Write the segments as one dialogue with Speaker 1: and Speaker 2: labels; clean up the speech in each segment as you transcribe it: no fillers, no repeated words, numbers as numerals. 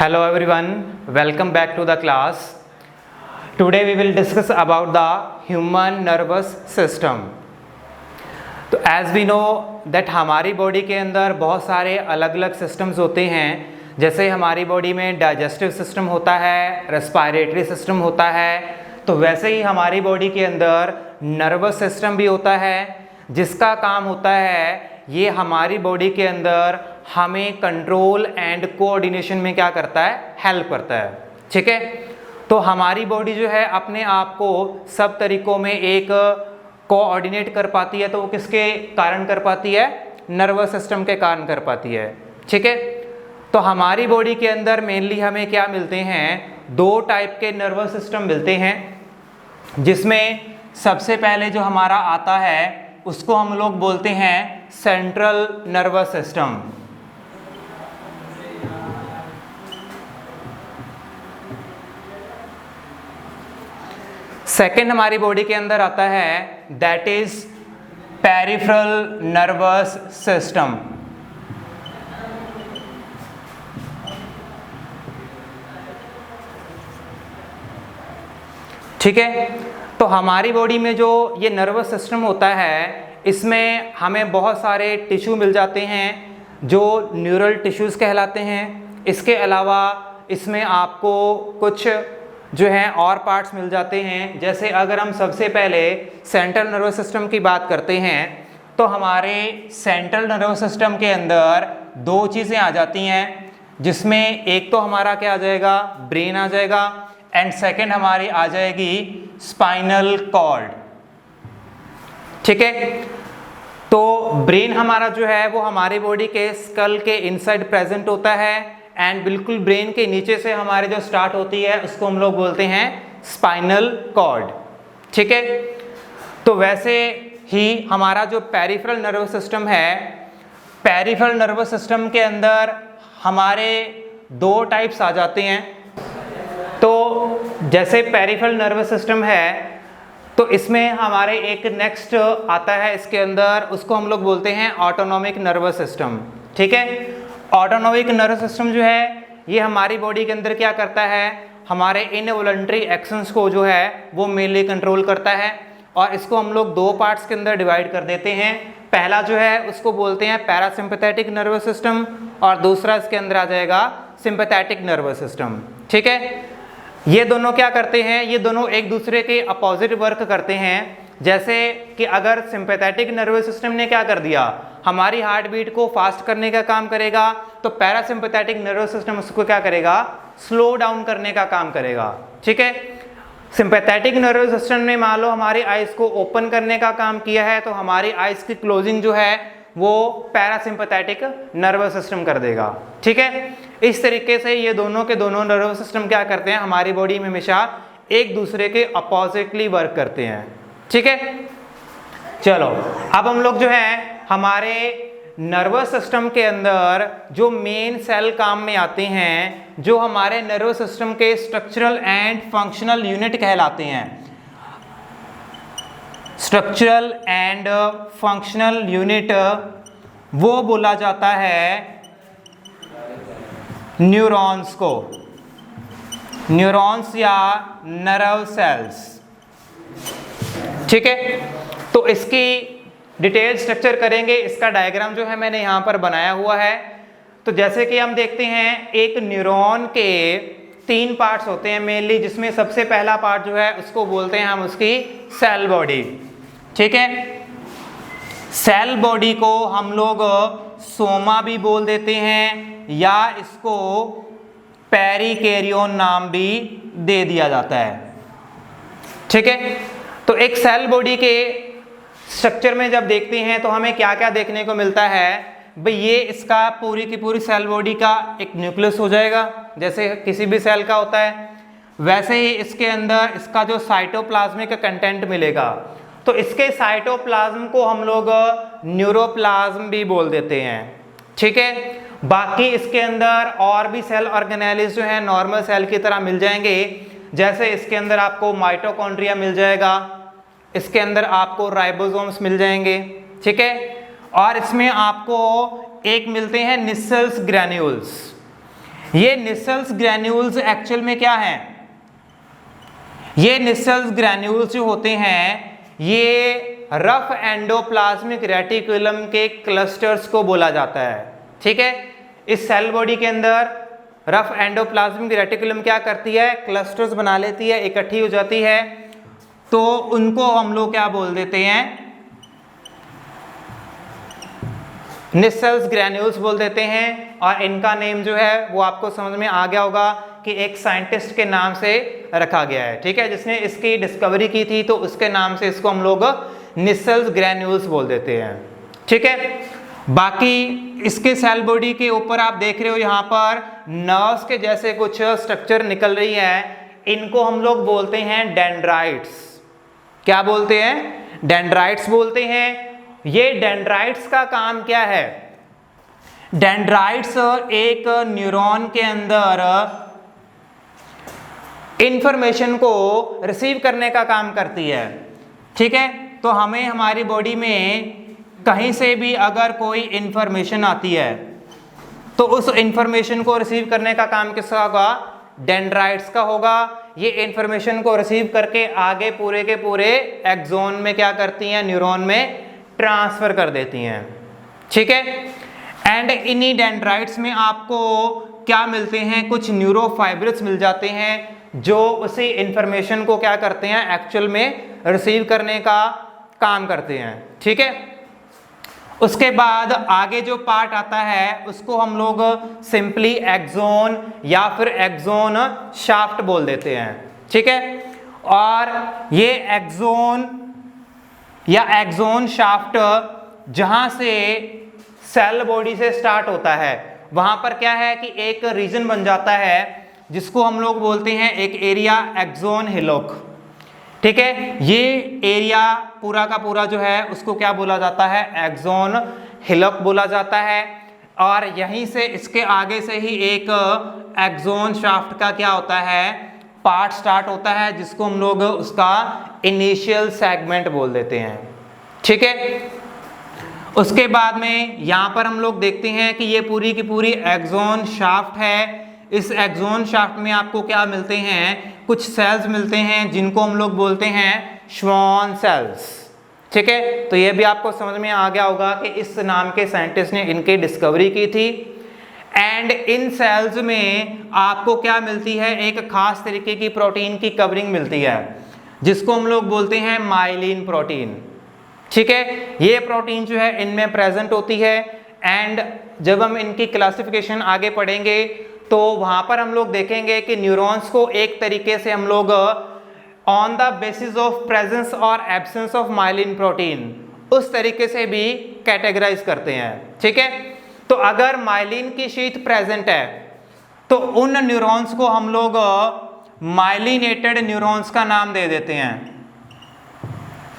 Speaker 1: Hello everyone, welcome back to the class. Today we will discuss about the human nervous system. तो as we know that हमारी body के अंदर बहुत सारे अलग अलग सिस्टम्स होते हैं। जैसे हमारी बॉडी में डाइजेस्टिव सिस्टम होता है, रेस्पिरेटरी सिस्टम होता है, तो वैसे ही हमारी बॉडी के अंदर नर्वस सिस्टम भी होता है, जिसका काम होता है ये हमारी बॉडी के अंदर हमें कंट्रोल एंड कोऑर्डिनेशन में क्या करता है, हेल्प करता है। ठीक है, तो हमारी बॉडी जो है अपने आप को सब तरीकों में एक कोऑर्डिनेट कर पाती है। तो वो किसके कारण कर पाती है? नर्वस सिस्टम के कारण कर पाती है। ठीक है, तो हमारी बॉडी के अंदर मेनली हमें क्या मिलते हैं? दो टाइप के नर्वस सिस्टम मिलते हैं, जिसमें सबसे पहले जो हमारा आता है उसको हम लोग बोलते हैं सेंट्रल नर्वस सिस्टम। सेकेंड हमारी बॉडी के अंदर आता है that is peripheral nervous system. ठीक है, तो हमारी बॉडी में जो ये नर्वस सिस्टम होता है इसमें हमें बहुत सारे टिश्यू मिल जाते हैं जो न्यूरल टिश्यूज़ कहलाते हैं। इसके अलावा इसमें आपको कुछ जो हैं और पार्ट्स मिल जाते हैं। जैसे अगर हम सबसे पहले सेंट्रल नर्वस सिस्टम की बात करते हैं तो हमारे सेंट्रल नर्वस सिस्टम के अंदर दो चीज़ें आ जाती हैं, जिसमें एक तो हमारा क्या आ जाएगा, ब्रेन आ जाएगा, एंड सेकेंड हमारी आ जाएगी स्पाइनल कॉर्ड। ठीक है, तो ब्रेन हमारा जो है वो हमारी बॉडी के स्कल के इनसाइड प्रेजेंट होता है, एंड बिल्कुल ब्रेन के नीचे से हमारे जो स्टार्ट होती है उसको हम लोग बोलते हैं स्पाइनल कॉर्ड। ठीक है, तो वैसे ही हमारा जो पेरिफेरल नर्वस सिस्टम है, पेरिफेरल नर्वस सिस्टम के अंदर हमारे दो टाइप्स आ जाते हैं। तो जैसे पेरिफेरल नर्वस सिस्टम है तो इसमें हमारे एक नेक्स्ट आता है इसके अंदर, उसको हम लोग बोलते हैं ऑटोनॉमिक नर्वस सिस्टम। ठीक है, ऑटोनॉमिक नर्वस सिस्टम जो है ये हमारी बॉडी के अंदर क्या करता है, हमारे इनवॉलंटरी एक्शंस को जो है वो मेनली कंट्रोल करता है। और इसको हम लोग दो पार्ट्स के अंदर डिवाइड कर देते हैं। पहला जो है उसको बोलते हैं पैरासिम्पैथेटिक नर्वस सिस्टम, और दूसरा इसके अंदर आ जाएगा सिंपैथेटिक नर्वस सिस्टम। ठीक है, ये दोनों क्या करते हैं, ये दोनों एक दूसरे के अपोजिट वर्क करते हैं। जैसे कि अगर सिंपैथेटिक नर्वस सिस्टम ने क्या कर दिया, हमारी हार्ट बीट को फास्ट करने का काम करेगा, तो पैरासिम्पैथेटिक नर्वस सिस्टम उसको क्या करेगा, स्लो डाउन करने का काम करेगा। ठीक है, सिंपैथेटिक नर्वस सिस्टम ने मान लो हमारी आइज को ओपन करने का काम किया है, तो हमारी आइज की क्लोजिंग जो है वो पैरासिम्पैथेटिक नर्वस सिस्टम कर देगा। ठीक है, इस तरीके से ये दोनों के दोनों नर्वस सिस्टम क्या करते हैं, हमारी बॉडी में हमेशा एक दूसरे के अपोजिटली वर्क करते हैं। ठीक है, चलो अब हम लोग जो है हमारे नर्वस सिस्टम के अंदर जो मेन सेल काम में आते हैं, जो हमारे नर्वस सिस्टम के स्ट्रक्चरल एंड फंक्शनल यूनिट कहलाते हैं। स्ट्रक्चरल एंड फंक्शनल यूनिट वो बोला जाता है न्यूरॉन्स को, न्यूरॉन्स या नर्व सेल्स। ठीक है, तो इसकी डिटेल स्ट्रक्चर करेंगे। इसका डायग्राम जो है मैंने यहाँ पर बनाया हुआ है। तो जैसे कि हम देखते हैं एक न्यूरॉन के तीन पार्ट्स होते हैं मेनली, जिसमें सबसे पहला पार्ट जो है उसको बोलते हैं हम उसकी सेल बॉडी। ठीक है, सेल बॉडी को हम लोग सोमा भी बोल देते हैं, या इसको पेरिकैरियोन नाम भी दे दिया जाता है। ठीक है, तो एक सेल बॉडी के स्ट्रक्चर में जब देखते हैं तो हमें क्या क्या देखने को मिलता है भाई, ये इसका पूरी की पूरी सेल बॉडी का एक न्यूक्लियस हो जाएगा, जैसे किसी भी सेल का होता है। वैसे ही इसके अंदर इसका जो साइटोप्लाज्मिक कंटेंट मिलेगा, तो इसके साइटोप्लाज्म को हम लोग न्यूरोप्लाज्म भी बोल देते हैं। ठीक है, बाकी इसके अंदर और भी सेल ऑर्गेनेल्स जो है नॉर्मल सेल की तरह मिल जाएंगे। जैसे इसके अंदर आपको माइटोकॉन्ड्रिया मिल जाएगा, इसके अंदर आपको राइबोसोम्स मिल जाएंगे। ठीक है, और इसमें आपको एक मिलते हैं निसेल्स ग्रैन्यूल्स। ये निसेल्स ग्रैन्यूल्स एक्चुअल में क्या है? ये निसेल्स ग्रैन्यूल्स जो होते हैं ये रफ एंडोप्लाज्मिक रेटिकुलम के क्लस्टर्स को बोला जाता है। ठीक है, इस सेल बॉडी के अंदर रफ एंडोप्लाज्मिक रेटिकुलम क्या करती है? क्लस्टर्स बना लेती है, इकट्ठी हो जाती है, तो उनको हम लोग क्या बोल देते हैं? निसेल्स ग्रैन्यूल्स बोल देते हैं। और इनका नेम जो है वो आपको समझ में आ गया होगा कि एक साइंटिस्ट के नाम से रखा गया है। ठीक है, जिसने इसकी डिस्कवरी की थी तो उसके नाम से इसको हम लोग निसेल्स ग्रैन्यूल्स बोल देते हैं। ठीक है, बाकी इसके सेल बॉडी के ऊपर आप देख रहे हो यहाँ पर नर्व्स के जैसे कुछ स्ट्रक्चर निकल रही है, इनको हम लोग बोलते हैं डेंड्राइट्स। क्या बोलते हैं? डेंड्राइट्स बोलते हैं। ये डेंड्राइट्स का काम क्या है? डेंड्राइट्स एक न्यूरॉन के अंदर इंफॉर्मेशन को रिसीव करने का काम करती है। ठीक है, तो हमें हमारी बॉडी में कहीं से भी अगर कोई इंफॉर्मेशन आती है तो उस इंफॉर्मेशन को रिसीव करने का काम किसका होगा? डेंड्राइट्स का होगा। ये इंफॉर्मेशन को रिसीव करके आगे पूरे के पूरे एक्सोन में क्या करती हैं? न्यूरॉन में ट्रांसफर कर देती हैं। ठीक है, एंड इन्हीं डेंड्राइट्स में आपको क्या मिलते हैं? कुछ न्यूरोफाइब्रिल्स मिल जाते हैं जो उसी इंफॉर्मेशन को क्या करते हैं? एक्चुअल में रिसीव करने का काम करते हैं। ठीक है, उसके बाद आगे जो पार्ट आता है उसको हम लोग सिंपली एक्सोन या फिर एक्सोन शाफ्ट बोल देते हैं। ठीक है, और ये एक्सोन या एक्सोन शाफ्ट जहां से सेल बॉडी से स्टार्ट होता है वहां पर क्या है कि एक रीजन बन जाता है जिसको हम लोग बोलते हैं एक एरिया एक्सोन हिलोक। ठीक है, ये एरिया पूरा का पूरा जो है उसको क्या बोला जाता है? एक्सोन हिलोक बोला जाता है। और यहीं से इसके आगे से ही एक एक्सोन शाफ्ट का क्या होता है? पार्ट स्टार्ट होता है जिसको हम लोग उसका इनिशियल सेगमेंट बोल देते हैं। ठीक है, उसके बाद में यहाँ पर हम लोग देखते हैं कि ये पूरी की पूरी एक्सोन शाफ्ट है। इस एक्सोन शाफ्ट में आपको क्या मिलते हैं? कुछ सेल्स मिलते हैं जिनको हम लोग बोलते हैं श्वान सेल्स। ठीक है, तो ये भी आपको समझ में आ गया होगा कि इस नाम के साइंटिस्ट ने इनकी डिस्कवरी की थी। एंड इन सेल्स में आपको क्या मिलती है? एक खास तरीके की प्रोटीन की कवरिंग मिलती है जिसको हम लोग बोलते हैं माइलिन प्रोटीन। ठीक है, ये प्रोटीन जो है इनमें प्रेजेंट होती है। एंड जब हम इनकी क्लासिफिकेशन आगे पढ़ेंगे तो वहां पर हम लोग देखेंगे कि न्यूरॉन्स को एक तरीके से हम लोग on the basis of presence और एब्सेंस ऑफ माइलिन प्रोटीन उस तरीके से भी कैटेगराइज करते हैं। ठीक है, तो अगर माइलिन की शीट प्रेजेंट है तो उन न्यूरॉन्स को हम लोग माइलिनेटेड न्यूरॉन्स का नाम दे देते हैं।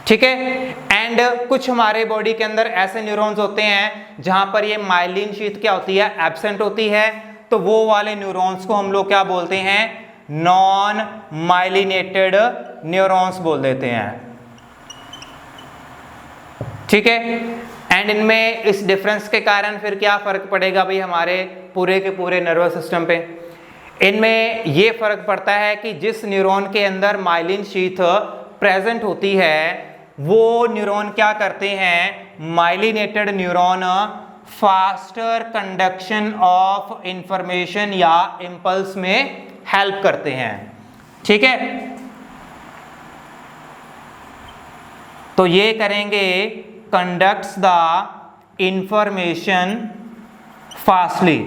Speaker 1: ठीक है, एंड कुछ हमारे बॉडी के अंदर ऐसे न्यूरॉन्स होते हैं जहां पर ये माइलिन शीट क्या होती है? एब्सेंट होती है, तो वो वाले न्यूरॉन्स को हम लोग क्या बोलते हैं? नॉन माइलिनेटेड न्यूरॉन्स बोल देते हैं। ठीक है, एंड इनमें इस डिफरेंस के कारण फिर क्या फर्क पड़ेगा भाई हमारे पूरे के पूरे नर्वस सिस्टम पे? इनमें ये फर्क पड़ता है कि जिस न्यूरॉन के अंदर माइलिन शीथ प्रेजेंट होती है वो न्यूरॉन क्या करते हैं? Myelinated neuron faster conduction of information या इंपल्स में हेल्प करते हैं। ठीक है, तो ये करेंगे conducts the information fastly.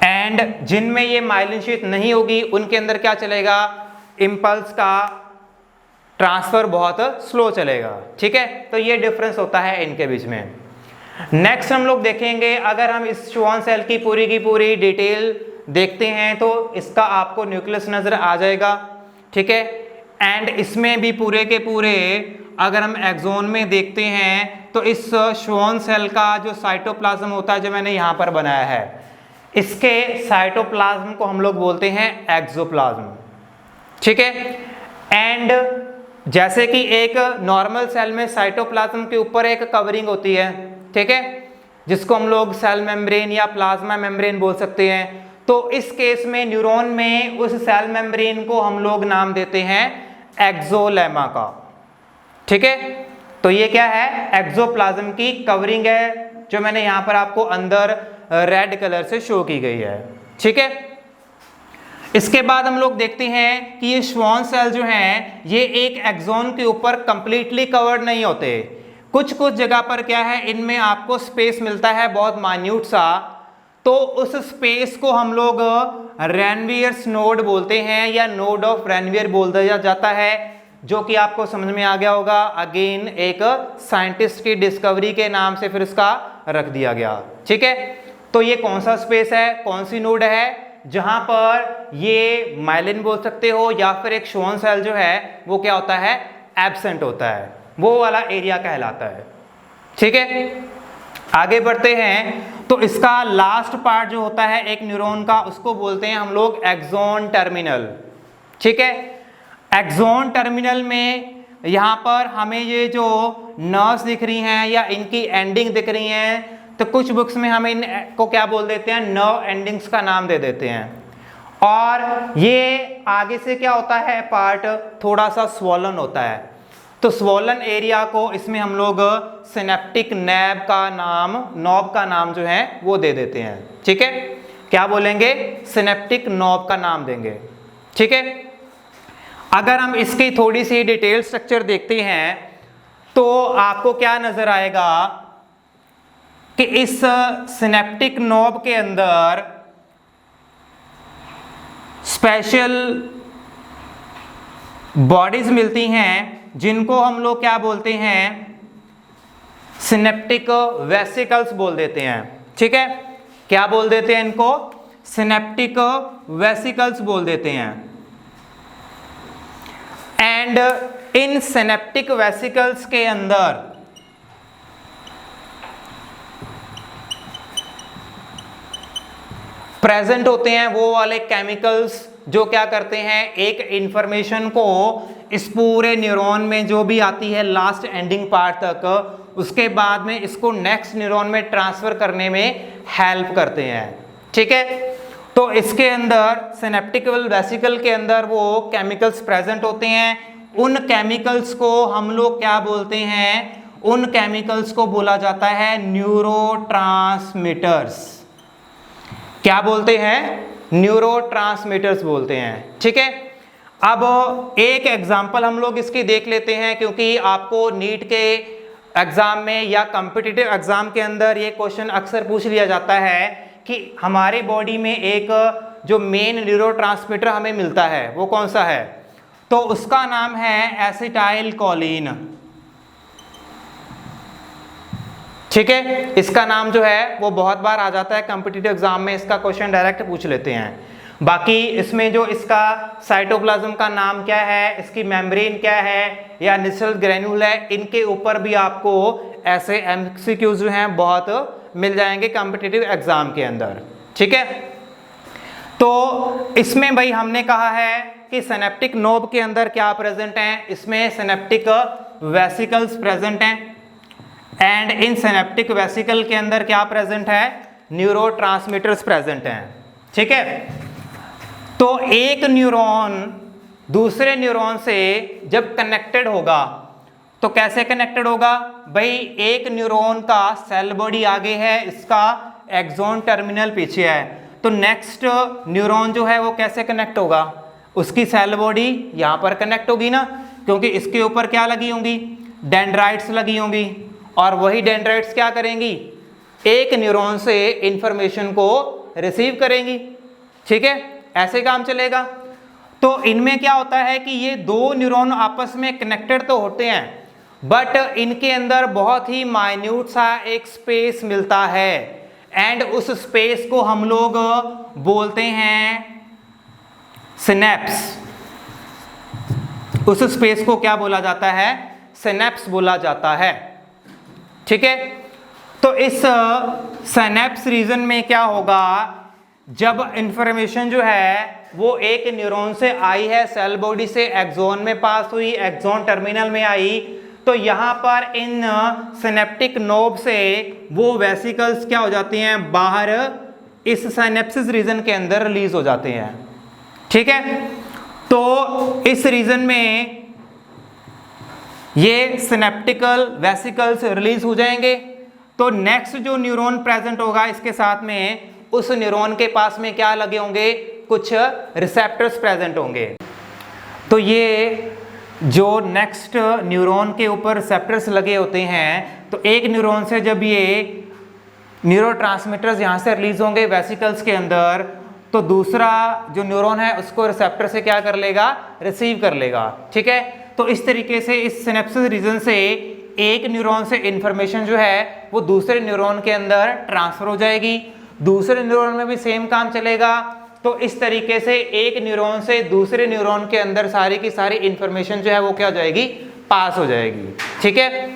Speaker 1: And जिनमें ये माइलिन शीथ नहीं होगी उनके अंदर क्या चलेगा? इंपल्स का ट्रांसफर बहुत स्लो चलेगा। ठीक है, तो ये डिफरेंस होता है इनके बीच में। नेक्स्ट हम लोग देखेंगे, अगर हम इस श्वान सेल की पूरी डिटेल देखते हैं तो इसका आपको न्यूक्लियस नजर आ जाएगा। ठीक है, एंड इसमें भी पूरे के पूरे अगर हम एक्सोन में देखते हैं तो इस श्वान सेल का जो साइटोप्लाज्म होता है जो मैंने यहाँ पर बनाया है, इसके साइटोप्लाज्म को हम लोग बोलते हैं एक्सोप्लाज्म। ठीक है, एंड जैसे कि एक नॉर्मल सेल में साइटोप्लाज्म के ऊपर एक कवरिंग होती है, ठीक है, जिसको हम लोग सेल मेम्ब्रेन या प्लाज्मा मेम्ब्रेन बोल सकते हैं। तो इस केस में न्यूरॉन में उस सेल मेम्ब्रेन को हम लोग नाम देते हैं एक्सोलेमा का। ठीक है, तो ये क्या है, एक्सोप्लाज्म की कवरिंग है, जो मैंने यहां पर आपको अंदर रेड कलर से शो की गई है। ठीक है, इसके बाद हम लोग देखते हैं कि ये श्वान सेल जो हैं ये एक एक्सोन के ऊपर कंप्लीटली कवर्ड नहीं होते। कुछ कुछ जगह पर क्या है, इनमें आपको स्पेस मिलता है बहुत माइन्यूट सा, तो उस स्पेस को हम लोग रेनवियर्स नोड बोलते हैं या नोड ऑफ रेनवियर बोल दिया जाता है, जो कि आपको समझ में आ गया होगा। अगेन एक साइंटिस्ट की डिस्कवरी के नाम से फिर इसका रख दिया गया। ठीक है, तो ये कौन सा स्पेस है, कौन सी नोड है, जहां पर ये माइलिन बोल सकते हो या फिर एक श्वान सेल जो है वो क्या होता है, एब्सेंट होता है, वो वाला एरिया कहलाता है। ठीक है, आगे बढ़ते हैं। तो इसका लास्ट पार्ट जो होता है एक न्यूरॉन का, उसको बोलते हैं हम लोग एक्सोन टर्मिनल। ठीक है, एक्सोन टर्मिनल में यहाँ पर हमें ये जो नर्व्स दिख रही हैं या इनकी एंडिंग दिख रही हैं, तो कुछ बुक्स में हमें इनको क्या बोल देते हैं, नर्व एंडिंग्स का नाम दे देते हैं। और ये आगे से क्या होता है, पार्ट थोड़ा सा स्वॉलन होता है, तो स्वॉलन एरिया को इसमें हम लोग सिनेप्टिक नैब का नाम, नॉब का नाम जो है वो दे देते हैं। ठीक है, क्या बोलेंगे, सिनेप्टिक नॉब का नाम देंगे। ठीक है, अगर हम इसकी थोड़ी सी डिटेल स्ट्रक्चर देखते हैं तो आपको क्या नजर आएगा कि इस सिनेप्टिक नॉब के अंदर स्पेशल बॉडीज मिलती हैं, जिनको हम लोग क्या बोलते हैं, सिनेप्टिक वेसिकल्स बोल देते हैं। ठीक है, क्या बोल देते हैं इनको, सिनेप्टिक वेसिकल्स बोल देते हैं। एंड इन सिनेप्टिक वेसिकल्स के अंदर प्रेजेंट होते हैं वो वाले केमिकल्स जो क्या करते हैं, एक इंफॉर्मेशन को इस पूरे न्यूरॉन में जो भी आती है लास्ट एंडिंग पार्ट तक, उसके बाद में इसको नेक्स्ट न्यूरॉन में ट्रांसफर करने में हेल्प करते हैं। ठीक है, तो इसके अंदर सिनेप्टिक वेसिकल के अंदर वो केमिकल्स प्रेजेंट होते हैं। उन केमिकल्स को हम लोग क्या बोलते हैं, उन केमिकल्स को बोला जाता है न्यूरोट्रांसमीटर्स। क्या बोलते हैं, न्यूरोट्रांसमीटर्स बोलते हैं। ठीक है, अब एक एग्जांपल हम लोग इसकी देख लेते हैं, क्योंकि आपको नीट के एग्जाम में या कॉम्पिटिटिव एग्जाम के अंदर ये क्वेश्चन अक्सर पूछ लिया जाता है कि हमारे बॉडी में एक जो मेन न्यूरोट्रांसमीटर हमें मिलता है वो कौन सा है, तो उसका नाम है एसिटाइल कोलिन। ठीक है, इसका नाम जो है वो बहुत बार आ जाता है कॉम्पिटिटिव एग्जाम में, इसका क्वेश्चन डायरेक्ट पूछ लेते हैं। बाकी इसमें जो इसका साइटोप्लाज्म का नाम क्या है, इसकी मेम्ब्रेन क्या है या निसल ग्रेन्यूल है, इनके ऊपर भी आपको ऐसे एमसीक्यूज जो हैं बहुत मिल जाएंगे कॉम्पिटिटिव एग्जाम के अंदर। ठीक है, तो इसमें भाई हमने कहा है कि सिनेप्टिक नोब के अंदर क्या प्रेजेंट है, इसमें सिनेप्टिक वेसिकल्स प्रेजेंट हैं, एंड इन सिनेप्टिक वेसिकल के अंदर क्या प्रेजेंट है, न्यूरोट्रांसमीटर्स प्रेजेंट हैं। ठीक है, तो एक न्यूरॉन दूसरे न्यूरॉन से जब कनेक्टेड होगा तो कैसे कनेक्टेड होगा भाई, एक न्यूरॉन का सेल बॉडी आगे है, इसका एक्सोन टर्मिनल पीछे है, तो नेक्स्ट न्यूरॉन जो है वो कैसे कनेक्ट होगा, उसकी सेल बॉडी यहाँ पर कनेक्ट होगी ना, क्योंकि इसके ऊपर क्या लगी होंगी, डेंड्राइट्स लगी होंगी, और वही डेंड्राइट्स क्या करेंगी, एक न्यूरॉन से इंफॉर्मेशन को रिसीव करेंगी। ठीक है, ऐसे काम चलेगा। तो इनमें क्या होता है कि ये दो न्यूरॉन आपस में कनेक्टेड तो होते हैं, बट इनके अंदर बहुत ही माइन्यूट सा एक स्पेस मिलता है, एंड उस स्पेस को हम लोग बोलते हैं सिनेप्स। उस स्पेस को क्या बोला जाता है, सिनेप्स बोला जाता है। ठीक है, तो इस सिनेप्स रीजन में क्या होगा, जब इंफॉर्मेशन जो है वो एक न्यूरॉन से आई है, सेल बॉडी से एक्सोन में पास हुई, एक्सोन टर्मिनल में आई, तो यहाँ पर इन सिनेप्टिक नोब से वो वेसिकल्स क्या हो जाती हैं, बाहर इस साइनेप्सिस रीजन के अंदर रिलीज हो जाते हैं। ठीक है, तो इस रीजन में ये सिनेप्टिकल वेसिकल्स रिलीज हो जाएंगे। तो नेक्स्ट जो न्यूरॉन प्रेजेंट होगा इसके साथ में, उस न्यूरॉन के पास में क्या लगे होंगे, कुछ रिसेप्टर्स प्रेजेंट होंगे। तो ये जो नेक्स्ट न्यूरॉन के ऊपर रिसेप्टर्स लगे होते हैं, तो एक न्यूरॉन से जब ये न्यूरोट्रांसमीटर्स यहाँ से रिलीज होंगे वेसिकल्स के अंदर, तो दूसरा जो न्यूरॉन है उसको रिसेप्टर से क्या कर लेगा, रिसीव कर लेगा। ठीक है, तो इस तरीके से इस सिनेप्सिस रीजन से एक न्यूरॉन से इंफॉर्मेशन जो है वो दूसरे न्यूरॉन के अंदर ट्रांसफर हो जाएगी, दूसरे न्यूरॉन में भी सेम काम चलेगा। तो इस तरीके से एक न्यूरॉन से दूसरे न्यूरॉन के अंदर सारी की सारी इंफॉर्मेशन जो है वो क्या हो जाएगी, पास हो जाएगी। ठीक है,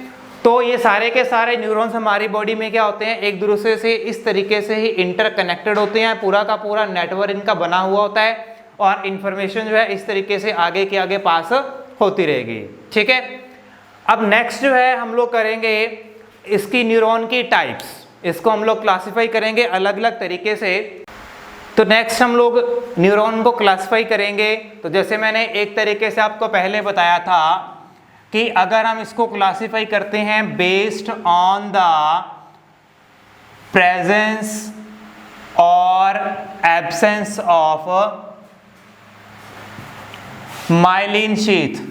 Speaker 1: तो ये सारे के सारे न्यूरॉन्स हमारी बॉडी में क्या होते हैं, एक दूसरे से इस तरीके से ही इंटरकनेक्टेड होते हैं, पूरा का पूरा नेटवर्क इनका बना हुआ होता है और इंफॉर्मेशन जो है इस तरीके से आगे के आगे पास होती रहेगी। ठीक है, अब नेक्स्ट जो है हम लोग करेंगे इसकी न्यूरॉन की टाइप्स, इसको हम लोग क्लासिफाई करेंगे अलग अलग तरीके से। तो नेक्स्ट हम लोग न्यूरॉन को क्लासिफाई करेंगे। तो जैसे मैंने एक तरीके से आपको पहले बताया था कि अगर हम इसको क्लासिफाई करते हैं बेस्ड ऑन द प्रेजेंस और एब्सेंस ऑफ माइलिन शीथ,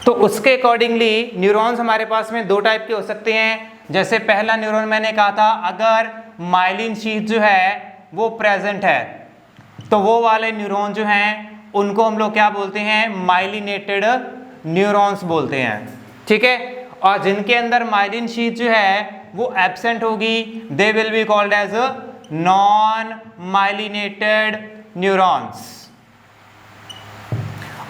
Speaker 1: तो उसके अकॉर्डिंगली न्यूरॉन्स हमारे पास में दो टाइप के हो सकते हैं। जैसे पहला न्यूरॉन मैंने कहा था, अगर माइलिन शीथ जो है वो प्रेजेंट है तो वो वाले न्यूरॉन जो हैं उनको हम लोग क्या बोलते हैं, माइलिनेटेड न्यूरॉन्स बोलते हैं। ठीक है, और जिनके अंदर माइलिन शीथ जो है वो एब्सेंट होगी, they will be called as non myelinated neurons.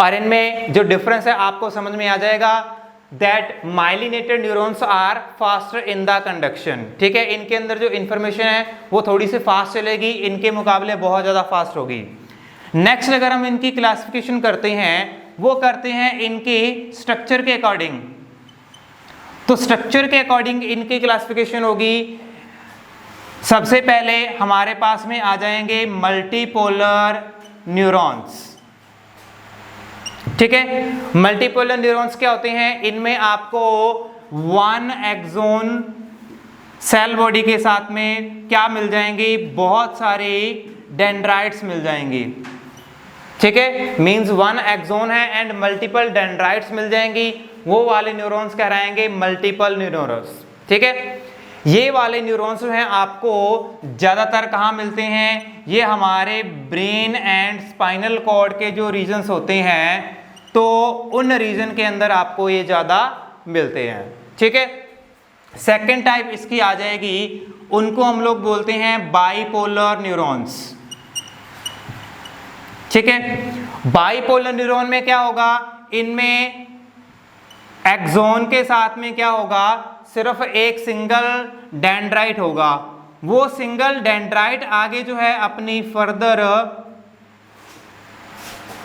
Speaker 1: और इनमें जो डिफरेंस है आपको समझ में आ जाएगा, that myelinated neurons are faster in the conduction. ठीक है, इनके अंदर जो इंफॉर्मेशन है वो थोड़ी सी फास्ट चलेगी, इनके मुकाबले बहुत ज़्यादा फास्ट होगी। नेक्स्ट अगर हम इनकी क्लासिफिकेशन करते हैं, वो करते हैं इनकी स्ट्रक्चर के अकॉर्डिंग। तो स्ट्रक्चर के अकॉर्डिंग इनकी क्लासिफिकेशन होगी। सबसे पहले हमारे पास में आ जाएंगे मल्टीपोलर न्यूरॉन्स। ठीक है, मल्टीपोलर न्यूरॉन्स क्या होते हैं, इनमें आपको वन एक्सोन सेल बॉडी के साथ में क्या मिल जाएंगी, बहुत सारी डेंड्राइट्स मिल जाएंगी। ठीक है, मींस वन एक्सोन है एंड मल्टीपल डेंड्राइट्स मिल जाएंगी, वो वाले न्यूरॉन्स कहलाएंगे मल्टीपल न्यूरॉन्स। ठीक है, ये वाले न्यूरॉन्स जो हैं आपको ज़्यादातर कहाँ मिलते हैं, ये हमारे ब्रेन एंड स्पाइनल कॉर्ड के जो रीजन्स होते हैं, तो उन रीजन के अंदर आपको ये ज़्यादा मिलते हैं। ठीक है, सेकेंड टाइप इसकी आ जाएगी, उनको हम लोग बोलते हैं बाइपोलर न्यूरॉन्स। ठीक है, बाइपोलर न्यूरॉन में क्या होगा, इनमें एक्सोन के साथ में क्या होगा, सिर्फ एक सिंगल डेंड्राइट होगा। वो सिंगल डेंड्राइट आगे जो है अपनी फर्दर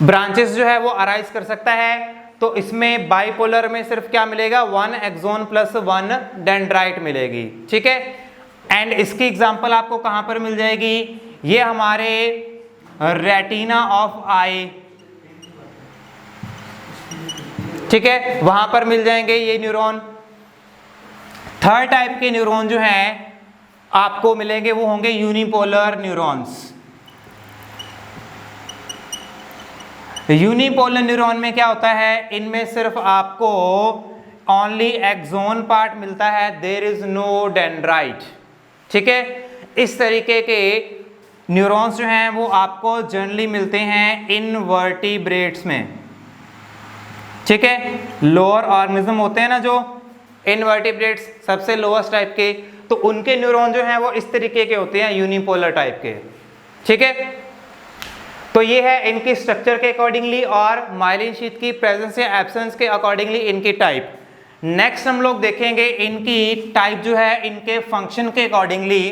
Speaker 1: ब्रांचेस जो है वो अराइज कर सकता है। तो इसमें बाइपोलर में सिर्फ क्या मिलेगा, one axon plus one dendrite मिलेगी। ठीक है, एंड इसकी एग्जांपल आपको कहां पर मिल जाएगी, ये हमारे रेटिना ऑफ आई, ठीक है, वहां पर मिल जाएंगे ये न्यूरॉन। थर्ड टाइप के न्यूरॉन जो हैं आपको मिलेंगे वो होंगे यूनिपोलर न्यूरॉन्स। यूनिपोलर न्यूरॉन में क्या होता है, इनमें सिर्फ आपको ओनली एक्सोन पार्ट मिलता है, देयर इज नो डेंड्राइट। ठीक है, इस तरीके के न्यूरॉन्स जो हैं वो आपको जनरली मिलते हैं इनवर्टिब्रेट्स में। ठीक है, लोअर ऑर्गेनिज्म होते हैं ना जो इनवर्टिब्रेट्स, सबसे लोएस्ट टाइप के, तो उनके न्यूरॉन जो हैं वो इस तरीके के होते हैं, यूनिपोलर टाइप के। ठीक है, तो ये है इनकी स्ट्रक्चर के अकॉर्डिंगली और माइलिन शीथ की प्रेजेंस या एब्सेंस के अकॉर्डिंगली इनकी टाइप। नेक्स्ट हम लोग देखेंगे इनकी टाइप जो है इनके फंक्शन के अकॉर्डिंगली।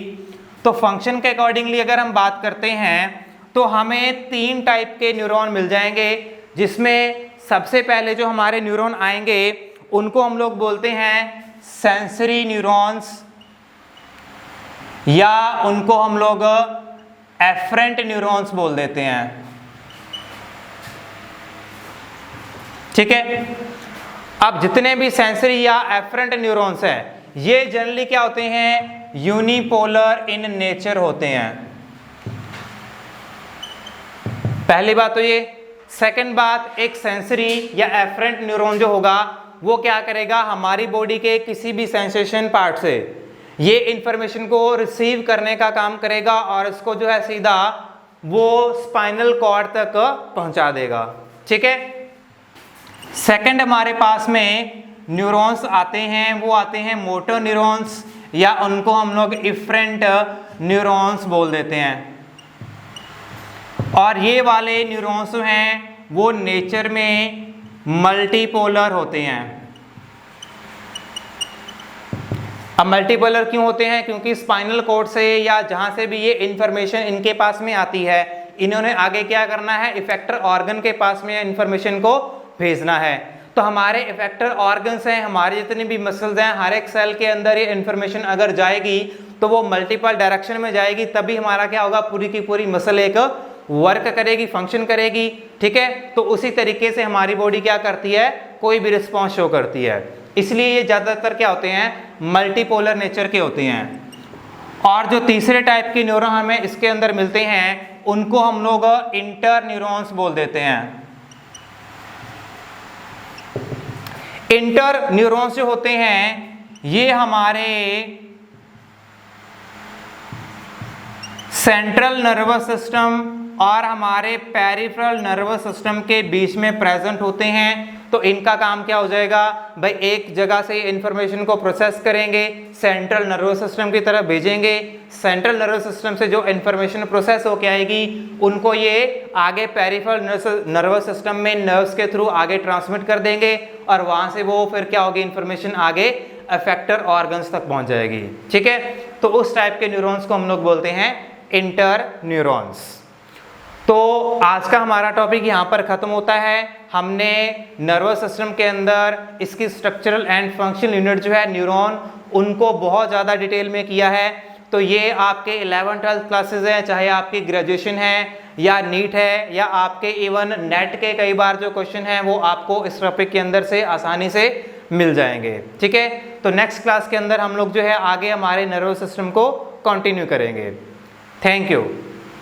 Speaker 1: तो फंक्शन के अकॉर्डिंगली अगर हम बात करते हैं तो हमें तीन टाइप के न्यूरॉन मिल जाएंगे। जिसमें सबसे पहले जो हमारे न्यूरॉन आएंगे उनको हम लोग बोलते हैं सेंसरी न्यूरॉन्स, या उनको हम लोग एफरेंट न्यूरॉन्स बोल देते हैं। ठीक है, अब जितने भी सेंसरी या एफरेंट न्यूरॉन्स हैं ये जनरली क्या होते हैं, यूनिपोलर इन नेचर होते हैं। पहली बात तो ये। सेकंड बात, एक सेंसरी या एफरेंट न्यूरॉन जो होगा वो क्या करेगा, हमारी बॉडी के किसी भी सेंसेशन पार्ट से ये इंफॉर्मेशन को रिसीव करने का काम करेगा और इसको जो है सीधा वो स्पाइनल कॉर्ड तक पहुंचा देगा। ठीक है। सेकंड हमारे पास में न्यूरॉन्स आते हैं, वो आते हैं मोटर न्यूरॉन्स, या उनको हम लोग इफरेंट न्यूरॉन्स बोल देते हैं। और ये वाले न्यूरॉन्स हैं वो नेचर में मल्टीपोलर होते हैं। अब मल्टीपोलर क्यों होते हैं, क्योंकि स्पाइनल कॉर्ड से या जहां से भी ये इंफॉर्मेशन इनके पास में आती है, इन्होंने आगे क्या करना है, इफेक्टर ऑर्गन के पास में इंफॉर्मेशन को भेजना है। तो हमारे इफेक्टर ऑर्गन्स हैं, हमारे जितने भी मसल्स हैं, हर एक सेल के अंदर ये इंफॉर्मेशन अगर जाएगी तो वो मल्टीपल डायरेक्शन में जाएगी, तभी हमारा क्या होगा, पूरी की पूरी मसल एक वर्क करेगी, फंक्शन करेगी। ठीक है, तो उसी तरीके से हमारी बॉडी क्या करती है, कोई भी रिस्पॉन्स शो करती है। इसलिए ये ज़्यादातर क्या होते हैं, मल्टीपोलर नेचर के होते हैं। और जो तीसरे टाइप के न्यूरॉन हमें इसके अंदर मिलते हैं उनको हम लोग इंटर न्यूरॉन्स बोल देते हैं। इंटर न्यूरॉन्स जो होते हैं ये हमारे सेंट्रल नर्वस सिस्टम और हमारे पेरिफेरल नर्वस सिस्टम के बीच में प्रेजेंट होते हैं। तो इनका काम क्या हो जाएगा भाई, एक जगह से इंफॉर्मेशन को प्रोसेस करेंगे, सेंट्रल नर्वस सिस्टम की तरफ भेजेंगे, सेंट्रल नर्वस सिस्टम से जो इंफॉर्मेशन प्रोसेस होके आएगी उनको ये आगे पेरिफेरल नर्वस सिस्टम में नर्व्स के थ्रू आगे ट्रांसमिट कर देंगे और वहां से वो फिर क्या होगी, इंफॉर्मेशन आगे अफेक्टर ऑर्गन्स तक पहुंच जाएगी। ठीक है, तो उस टाइप के न्यूरॉन्स को हम लोग बोलते हैं इंटर न्यूरॉन्स। तो आज का हमारा टॉपिक यहाँ पर ख़त्म होता है। हमने नर्वस सिस्टम के अंदर इसकी स्ट्रक्चरल एंड फंक्शनल यूनिट जो है न्यूरॉन, उनको बहुत ज़्यादा डिटेल में किया है। तो ये आपके 11th-12th क्लासेस हैं, चाहे आपकी ग्रेजुएशन है या नीट है या आपके इवन नेट के कई बार जो क्वेश्चन हैं वो आपको इस टॉपिक के अंदर से आसानी से मिल जाएंगे। ठीक है, तो नेक्स्ट क्लास के अंदर हम लोग जो है आगे हमारे नर्वस सिस्टम को कंटिन्यू करेंगे। Thank you.